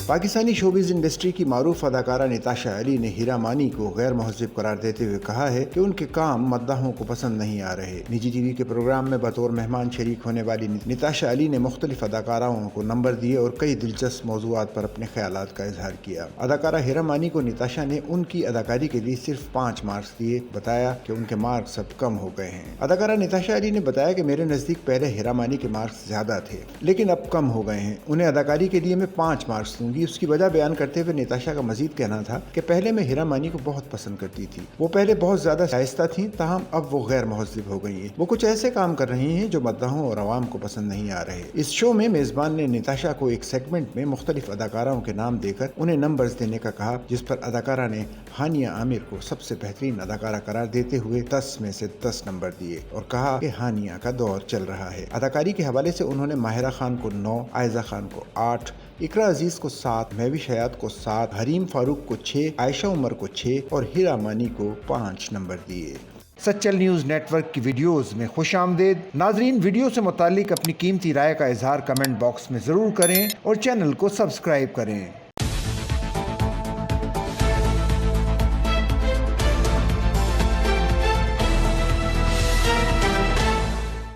Pakistani showbiz industry की मारूफ अदाकारा निताशा अली ने हीरा मानी को गैर महज़िब करार देते हुए कहा है कि उनके काम मद्दाहों को पसंद नहीं आ रहे। निजी टीवी के प्रोग्राम में बतौर मेहमान शरीक होने वाली निताशा अली ने मुख्तलिफ अदाकाराओं को नंबर दिए और कई दिलचस्प मौज़ूआत पर अपने ख्यालात का इजहार किया। अदाकारा हीरा मानी को निताशा ने उनकी अदाकारी के लिए सिर्फ 5 मार्क्स दिए, बताया कि उनके मार्क्स अब कम हो गए हैं। अदाकारा निताशा अली ने बताया कि मेरे नज़दीक पहले हीरा मानी के मार्क्स ज्यादा थे, लेकिन अब कम हो गए हैं। उन्हें अदाकारी के लिए मैं 5 मार्क्स दूंगी। उसकी वजह बयान करते हुए निताशा का मजीद कहना था कि पहले मैं हीरा मानी को बहुत पसंद करती थी, वो पहले बहुत ज्यादा शाइस्ता थी, ताहम अब वो गैर महज़िब हो गई है। वो कुछ ऐसे काम कर रही हैं जो मद्दाहों और अवाम को पसंद नहीं आ रहे। इस शो में मेजबान ने निताशा को एक सेगमेंट में मुख्तलिफ अदाकाराओं के नाम देकर उन्हें नंबर्स देने का कहा, जिस पर अदाकारा ने हानिया आमिर को सबसे बेहतरीन अदाकारा करार देते हुए 10 में से 10 नंबर दिए और कहा कि हानिया का दौर चल रहा है। अदाकारी के हवाले से उन्होंने माहिरा खान को 9, आयजा खान को 8, इकरा अजीज को 7, महविश हयात को 7, हरीम फारूक को 6, आयशा उमर को 6 और हीरा मानी को 5 नंबर दिए। सच्चल न्यूज़ नेटवर्क की वीडियोस में खुश आमदेद। नाजरीन, वीडियो से मुतालिक अपनी कीमती राय का इजहार कमेंट बॉक्स में ज़रूर करें और चैनल को सब्सक्राइब करें।